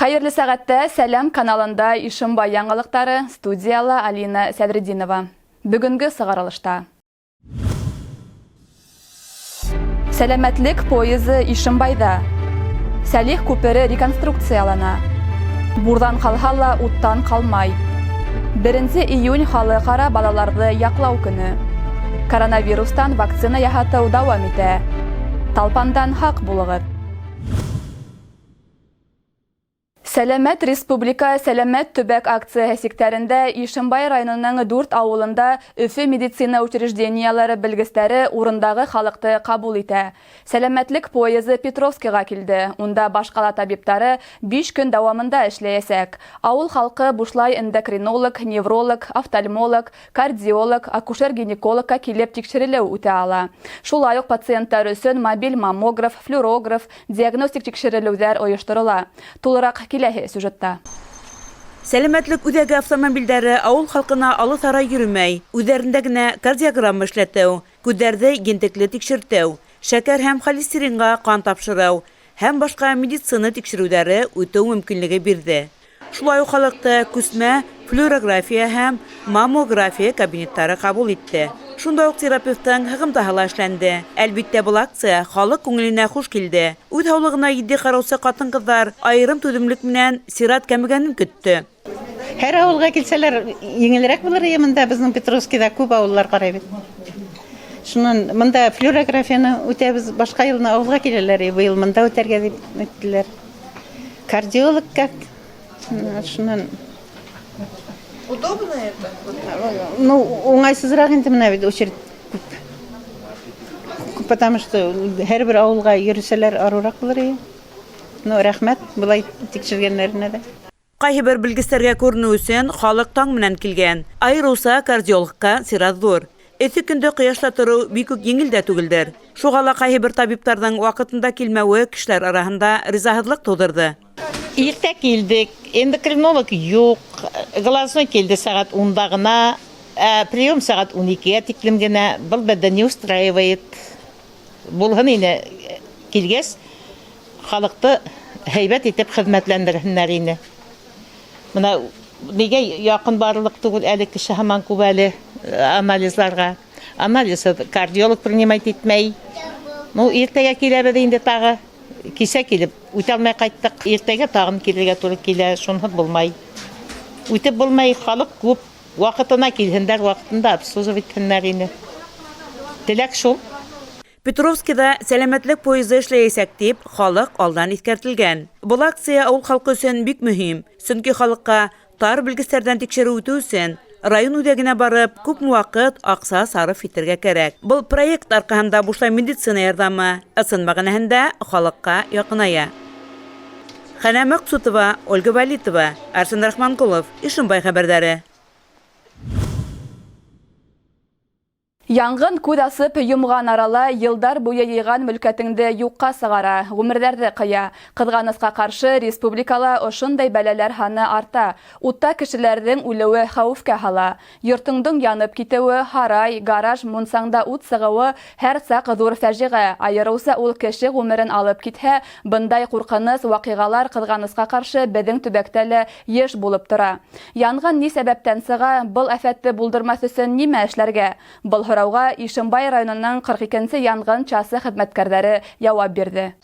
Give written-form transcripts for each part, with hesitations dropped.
Хайырлы сәгатьтә Сәләм каналында Ишимбай яңалыктары, студияла Алина Сәдрединова. Бүгенге сыгарылышта. Сәламәтлек поезы Ишимбайда. Сәлих күпере реконструкциялана. Бурдан калһа уттан калмай. 1 июнь халыкара балаларды яклау көне. Коронавирустан вакцина яһату дәвам итә. Талпандан хак булыгыз. Сәләмәт Республика Сәләмәт төбәк акция сектәрендә Ишимбай районының 4 авылында Өфе медицина учреждениялары белгечләре урындагы халыкты кабул итә. Сәламәтлек поезы Петровскига килде. Унда башкала табиптары 5 көн дәвамында эшләячәк. Авыл халкы бушлай эндокринолог, невролог, офтальмолог, кардиолог, акушер-гинекологка килеп тикшерелү үтә ала. Шулай ук пациенттар өчен мобиль маммограф, флюорограф, диагностик тикшерелүләр оештырыла. Тулырак сюжетта. Сәламәтлек үдәге автомобильдәре авыл халкына алыс-ара йөрмәй, үзләрендә генә кардиограмма эшләтү, күҙҙәрҙе гентекле тикшертеү, шәкәр һәм холестеринга ҡан тапшырыу һәм башҡа медицина тикшереүҙәре үтеү мөмкинлеге бирҙе. Шулай ук халыҡты күсмә флюорография һәм маммография кабинеттары ҡабул итте. Шунда ук терапевттың һығымтаһы ла эшләнде. Әлбиттә, был акция халык күңеленә хуш килде. Үҙ һаулығына етди ҡараусы ҡатын-ҡыҙҙар айырым түҙемлек менән сират кәмегәнен көттө. Һәр ауылға килсәләр, еңелерәк булыр мында безнең Петровскида күп ауыллар ҡарай бит. Шунан мында флюорографияны үтәбез, башҡа йылына ауылға киләләр, быйыл мында үтәргә дип әйттеләр. Кардиолог как? Шунан Удобно это? Ну, уңайсызыраҡ инде менә бит очередь күп. Потому что һәр бер ауылға йөрөсәләр арыраҡ булыр. Ну, рәхмәт былай тикшергәннәренә дә. Ҡайһы бер белгестәргә күренеү өсөн халыҡ таң менән килгән. Айырыуса кардиологка сират ҙур. Эҫе көндә ҡояшта тороу бик үк еңел дә түгелдер. Шуға ла ҡайһы бер табиптарҙың ваҡытында килмәүе кешеләр араһында ризаһыҙлыҡ тыуҙырҙы. Иртә килдек, эндокринолог юҡ, глазной килде сәғәт 10-да ғына, прием сәғәт 12-гә тиклем генә, был беҙҙе не устраивает. Булһын ине килгәс, халыҡты һәйбәт итеп хеҙмәтләндерһендәр ине. Бына нигә яҡын барлыҡ түгел әле кеше һаман күп әле анализларға. Анализы кардиолог принимать итмәй. Ну, иртәгә киләбеҙ инде тағы. Кисә килеп, үтә алмай ҡайттык. Иртәгә тағын килергә туры килә, шунһыҙ булмай. Үтеп булмай, халыҡ күп. Ваҡытына килһендәр, ваҡытында обслуживать итһендәр ине. Теләк шул. Петровскида сәләмәтлек поезы эшләйәсәк дип, халыҡ алдан иҫкәртелгән. Был акция ауыл халҡы өсөн бик мөһим. Сөнки халыҡҡа тар белгестәрҙән тикшереү үтеү өсөн район үҙәгенә барып, күпме ваҡыт аҡса сарыф итергә кәрәк. Был проект арҡаһында бушлай медицина ярҙамы ысын мәғәнәһендә халыҡҡа яҡыная. Хәнә Мәҡсүтова, Ольга Валитова, Арсен Рахманҡулов, Ишимбай хәбәрҙәре. Яңғын күҙ асып йомған арала йылдар буйы йыйған мөлкәтеңде юҡҡа сығара, ғүмерҙәрҙе ҡыя. Ҡыҙғанысҡа ҡаршы республикала ошондай бәләләр һаны арта. Утта кешеләрҙең үлеүе хәүефкә һала. Йортоңдоң янып китеүе, һарай, гараж, мунсаңда ут сығыуы һәр саҡ ҙур фәжиғә. Айырыуса ул кеше ғүмерен алып китһә, бындай ҡурҡыныс ваҡиғалар ҡыҙғанысҡа ҡаршы беҙҙең төбәктә лә йыш булып тора. Янғын ни сәбәптән сыға, был афәтте булдырмаҫ өсөн нимә эшләргә? Был һорауға Ишимбай районының 42-нсе янғын часы хеҙмәткәрҙәре яуап бирҙе.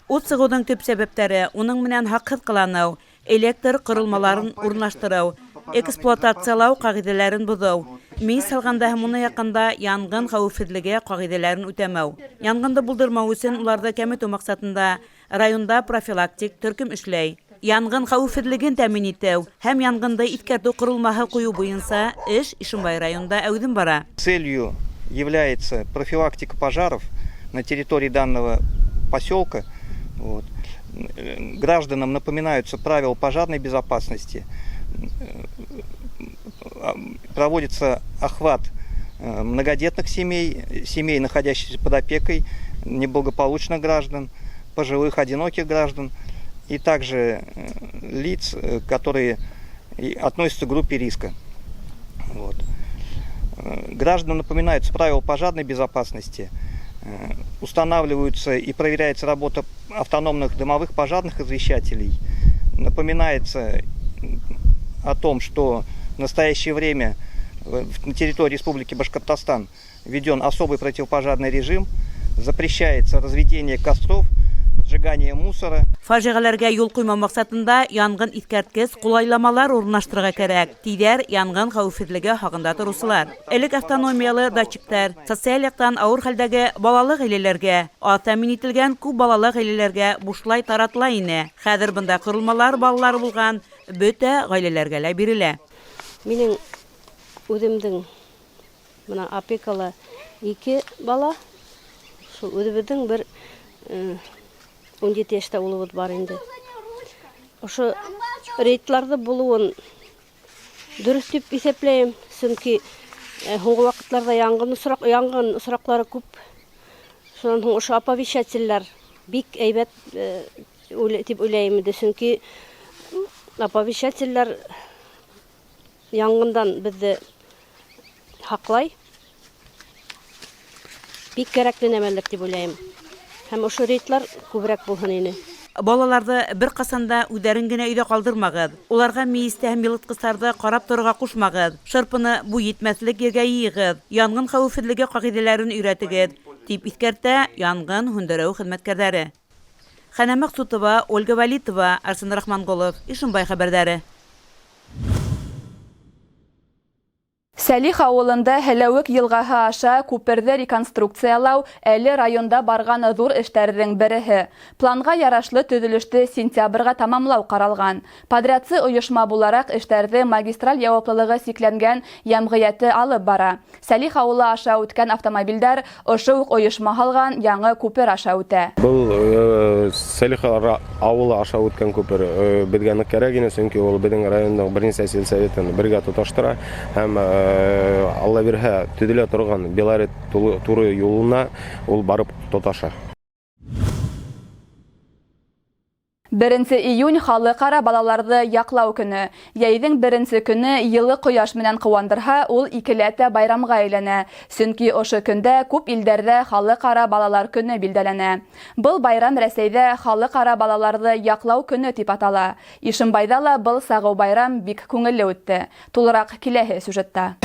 Ут сығыуҙың төп сәбәптәре уның менән хаҡһыҙ ҡыланыу, электр ҡоролмаларын урынлаштырыу, эксплуатациялау ҡағиҙәләрен боҙоу, мейес салғанда һәм уны яҡында янғын хәүефһеҙлеге ҡағиҙәләрен үтәмәү. Янғынды булдырмау өсөн уларҙы кәметеү маҡсатында районда профилактик төркөм эшләй. Янғын хәүефһеҙлеген тәьмин итеү һәм янғынды иҫкәртеү ҡоролмаһы ҡуйыу буйынса эш Ишимбай районында әүҙем бара. Целью является профилактика пожаров на территории данного поселка. Гражданам напоминаются правила пожарной безопасности. Проводится охват многодетных семей, находящихся под опекой, неблагополучных граждан, пожилых, одиноких граждан и также лиц, которые относятся к группе риска. Гражданам напоминаются правила пожарной безопасности, устанавливаются и проверяется работа автономных дымовых пожарных извещателей, напоминается о том, что в настоящее время на территории Республики Башкортостан введен особый противопожарный режим, запрещается разведение костров, сжигание мусора. Фажигаларга юл куймау максатында янгын искәрткес кулайламалар урнаштырырга кирәк. Тидәр янгын хәвефсезлеге хакында торучылар. Элек автономиялы датчиктар, социаль яктан авыр хәлдәге балалы гаиләләргә, тәэмин ителгән күп балалы гаиләләргә бушлай таратыла ине. Хәзер бында корылмалар балалары булган бөтә гаиләләргә лә бирелә. Минең үземнең менә опекалы 2 бала. Шул үзебезнең бер 17 яшьтә улыбыз бар инде. Ошо рейдларда булуын дөрес дип исәпләйм, чөнки һуңгы вакытларда янгын осраклары күп. Шуннан һуң ошо оповещательләр бик әйбәт дип уйлыйм инде, чөнки оповещательләр янгындан безне хаклай. Бик кирәкле нәмәләр дип уйлыйм. Һәм ошо рейдлар күбрәк булһын ине. Балаларды бер касанда үдәрен генә өйдә калдырмагыз. Уларга миестә һәм йылыткычларда карап торырга кушмагыз. Шырпыны бу йитмәслек ергә йыйгыз. Янгын хәвефсезлеге кагыйдәләрен өйрәтегез, дип искәртә янгын һүндерү хезмәткәрләре. Хәнә Максутова, Ольга Валитова, Арсен Рахманголов, Ишембай хәбәрләре. Сәлих авылында Һәләвек елгаһы аша күперҙе реконструкциялау әле районда барған зур эштәрҙең береһе. Планға ярашлы төҙөлөштө сентябрға тамамлау ҡаралған. Подрядсы ойошма булараҡ эштәрҙе магистраль яуаплылығы сикләнгән йәмғиәте алып бара. Сәлих ауылы аша үткән автомобилдәр ошо уҡ ойошма һалған яңы күпер аша үтә. Был Сәлих ауылы аша үткән күпер беҙгә ныҡ кәрәк ине, сөнки ул беҙҙең райондың беренсе сельсоветін бергә тоташтыра һәм Алла бирһә, төҙөлә торған Белорет туры юлына ул барып тоташа. 1 июнь халыҡара балаларҙы яҡлау көнө. Йәйҙең 1 көнө йылы ҡояш менән ҡыуандырһа, ул икеләтә байрамға әйләнә. Сөнки ошо көндә күп илдәрҙә халыҡара балалар көнө билдәләнә. Был байрам Рәсәйҙә халыҡара балаларҙы яҡлау көнө тип атала. Ишембайҙа ла был сағыу байрам бик күңелле үтте. Тулыраҡ киләһе сюжетта.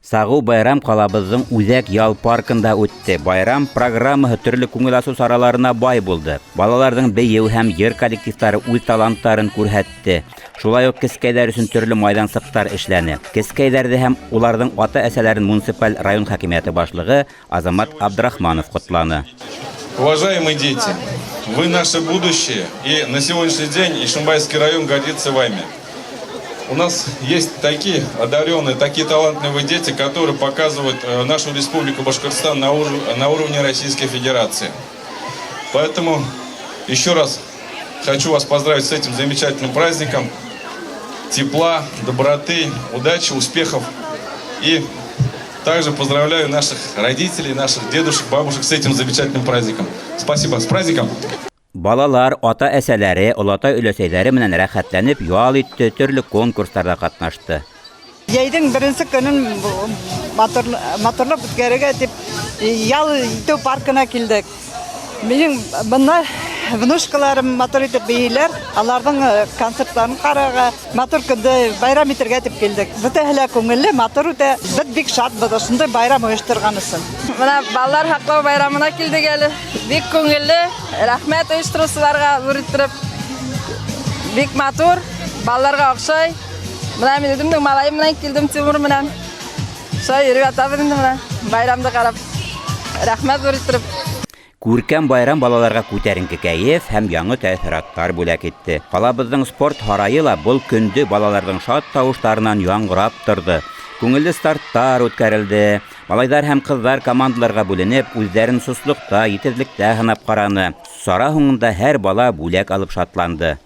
Сағу байрам ҡалабыҙҙың Үҙәк ял паркында үтте. Байрам программаһы төрлө күңел асыу сараларына бай булды. Балаларҙың бейеү һәм йыр коллективтары үҙ таланттарын күрһәтте. Шулай уҡ кескәйҙәр өсөн төрлө майҙансыҡтар эшләне. Кескәйҙәрҙе һәм уларҙың ата-әсәләрен муниципаль район хакимиәте башлығы Азамат Абдрахманов ҡотланы. Уважаемые дети, вы наше будущее, и на сегодняшний день Ишимбайский район гордится вами. У нас есть такие одаренные, такие талантливые дети, которые показывают нашу республику Башкортостан на уровне Российской Федерации. Поэтому еще раз хочу вас поздравить с этим замечательным праздником. Тепла, доброты, удачи, успехов. И также поздравляю наших родителей, наших дедушек, бабушек с этим замечательным праздником. Спасибо. С праздником! Балалар, ата-әсәләре, олатай өләсәйләре менән рәхәтләнеп ял итте, төрлө конкурстарда катнашты. Йәйҙең 1 көнөн моторлап үткәрергә дип ял итеү паркына килдек. Минең бына внушкаларым мотор итеп бейеләр, аларның концертларын ҡарарға, мотор көндө байрам итергә дип килдек. Бөтәһе лә күңелле, мотор үтә. Беҙ бик шатбыҙ ошондай байрам ойошторған өсөн. Менә балалар һаҡлау байрамына килдек әле. Бик күңелле. Рәхмәт ойоштороусыларға ҙур иттереп. Бик матур, балаларға оҡшай. Менә мин үҙемнең малайым менән килдем, Тимур менән. Шулай йөрөп ятабыҙ инде менә байрамды ҡарап. Рәхмәт ҙур иттереп. Күркәм байрам балаларға күтәренке кәйеф һәм яңы тәьҫораттар бүләк итте. Ҡалабыҙҙың спорт һарайы ла был көндө балаларҙың шат тауыштарынан яңғырап торҙо. Күңелле старттар үткәрелде. Малайҙар һәм ҡыҙҙар командаларға бүленеп, үҙҙәрен сослоҡта, етеҙлектә һынап ҡараны. Сара һуңында һәр бала бүләк алып шатланды.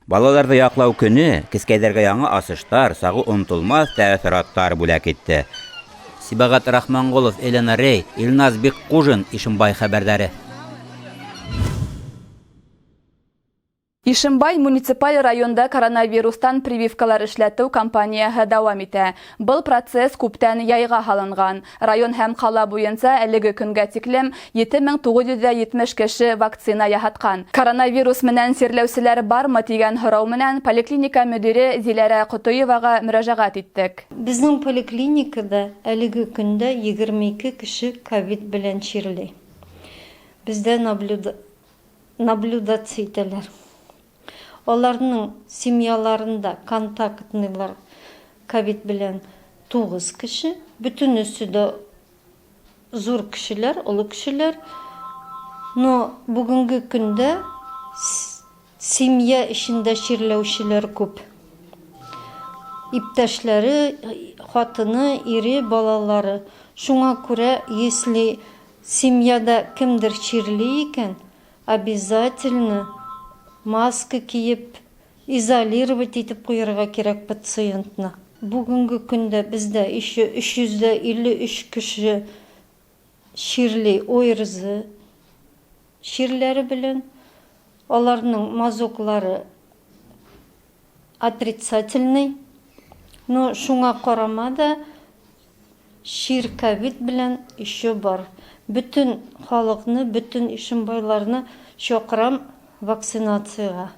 Балаларҙы яҡлау көнө кескәйҙәргә яңы асыштар, сағу онотолмаҫ тәьҫораттар бүләк итте. Сибәғәт Рахманғолов, Елена Рей, Илназ Бекҡужин, Ишембай хәбәрҙәре. Ишембай муниципаль районда коронавирустан прививкалар эшләтү кампанияһы дәвам итә. Был процесс күптән яйга һалынган. Район һәм кала буенча әлеге көнгә тиклем 7970 кеше вакцина яһаткан. Коронавирус менән сирләүселәр бармы дигән һорау менән поликлиника мөдире Зиләрә Котоевага мөрәҗәгать иттек. Безнең поликлиникада әлеге көндә 22 кеше ковид белән чирле. Бездә наблюдация итәләр. Аларның семьяларында контактныйлар ковид белән 9 кеше, бөтенесе дә зур кешеләр, олы кешеләр. Но бүгенге көндә семья эчендә чирләүчеләр күп. Иптәшләре, хатыны, ире, балалары. Шуңа күрә, если семьяда кемдер чирли икән, обязательно маска киеп, изолировать итеп куярга кирәк пациентны. Бүгенге көндә бездә 353 кеше чирли ойрызы чирләре белән. Аларның мазоклары отрицательный. Но шуңа карамада чир ковид белән еще бар. Bütün халыкны, bütün Ишембайларны чакырам вакцинацияга.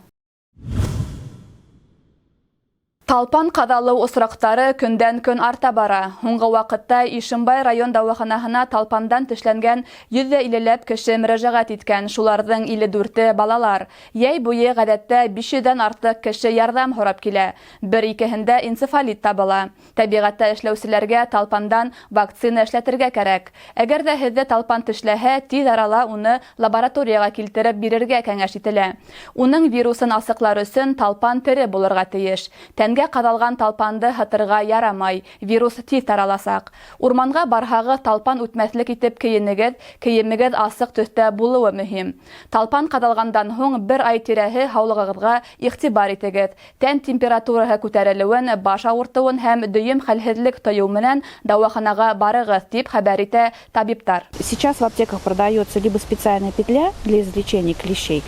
Талпан кадалу осрактары көндән-көн арта бара. Һуңгы вакытта Ишембай район дәваханаһына талпандан тешләнгән 150ләп кеше мөрәҗәгать иткән. Шуларның 54-е балалар. Яй буе гадәттә 500-дән артык кеше ярдәм һорап килә. Бер-икеһендә энцефалит табыла. Табигатьтә эшләүселәргә талпандан вакцина эшләтергә кирәк. Әгәр дә һездә талпан тешләһә, тиз арала уны лабораторияга килтереп бирергә кәңәш ителә. Уның вирусын асыклар өчен талпан тере булырга тиеш. Тәнгә кадалган талпанды һытырга ярамай, вирус тиз тараласак. Урманга барһагы талпан үтмәслек итеп киемегез асык төстә булуы мөһим. Талпан кадалгандан һуң 1 ай тирәһе һаулыгыгызга игътибар итегез. Тән температураһы күтәрелүен, баш авыртуын һәм дөйем хәлһезлек тоюы менән дәваханага барыгыз дип хәбәр итә табиптар. Сейчас в аптеках продается либо специальная петля для извлечения клещей,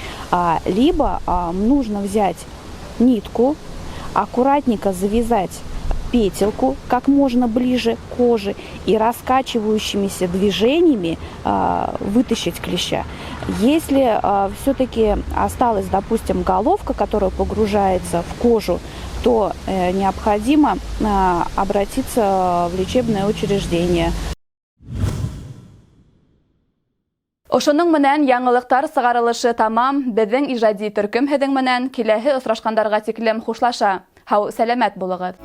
либо нужно взять нитку, аккуратненько завязать петельку как можно ближе к коже и раскачивающимися движениями вытащить клеща. Если все-таки осталась, допустим, головка, которая погружается в кожу, то необходимо обратиться в лечебное учреждение. Ошоның менән яңылыктар сыгарылышы тамам. Безнең иҗади төркем һеҙҙең менән киләһе осрашкандарға тиклем хушлаша. Һау, сәләмәт булығыҙ.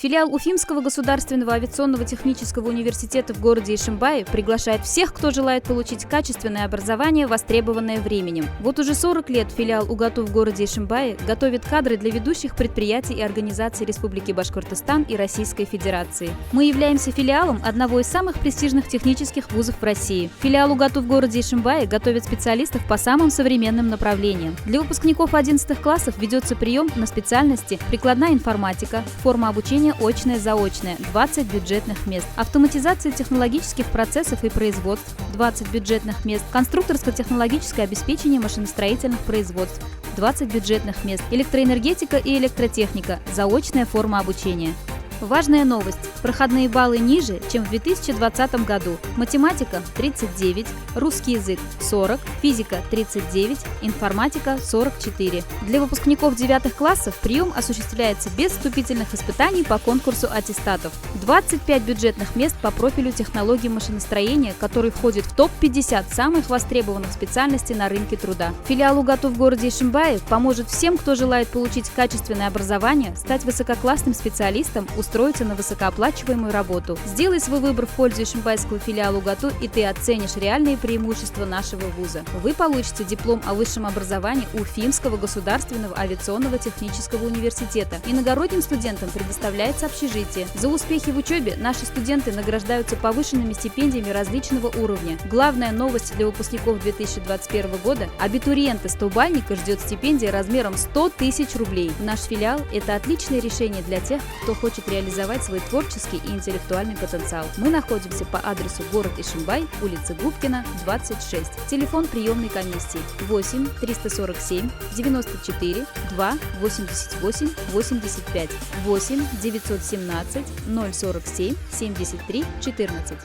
Филиал Уфимского государственного авиационного технического университета в городе Ишимбае приглашает всех, кто желает получить качественное образование, востребованное временем. Вот уже 40 лет филиал УГАТУ в городе Ишимбае готовит кадры для ведущих предприятий и организаций Республики Башкортостан и Российской Федерации. Мы являемся филиалом одного из самых престижных технических вузов в России. Филиал УГАТУ в городе Ишимбае готовит специалистов по самым современным направлениям. Для выпускников 11 классов ведется прием на специальности прикладная информатика, форма обучения очное-заочное, 20 бюджетных мест. Автоматизация технологических процессов и производств, 20 бюджетных мест. Конструкторско-технологическое обеспечение машиностроительных производств, 20 бюджетных мест. Электроэнергетика и электротехника, заочная форма обучения. Важная новость. Проходные баллы ниже, чем в 2020 году. Математика – 39, русский язык – 40, физика – 39, информатика – 44. Для выпускников 9 классов прием осуществляется без вступительных испытаний по конкурсу аттестатов. 25 бюджетных мест по профилю технологии машиностроения, который входит в топ-50 самых востребованных специальностей на рынке труда. Филиал УГАТУ в городе Ишимбае поможет всем, кто желает получить качественное образование, стать высококлассным специалистом, устроиться на высокооплачиваемую работу. Сделай свой выбор в пользу ишимбайского филиала УГАТУ, и ты оценишь реальные преимущества нашего вуза. Вы получите диплом о высшем образовании Уфимского государственного авиационного технического университета. Иногородним студентам предоставляется общежитие. За успехи в учебе наши студенты награждаются повышенными стипендиями различного уровня. Главная новость для выпускников 2021 года – абитуриента 100-бальника ждет стипендия размером 100 000 рублей. Наш филиал – это отличное решение для тех, кто хочет реализовать реализовать свой творческий и интеллектуальный потенциал. Мы находимся по адресу город Ишимбай, улица Губкина, 26. Телефон приемной комиссии 8 347 94 2 88 85 8 917 047 73 14.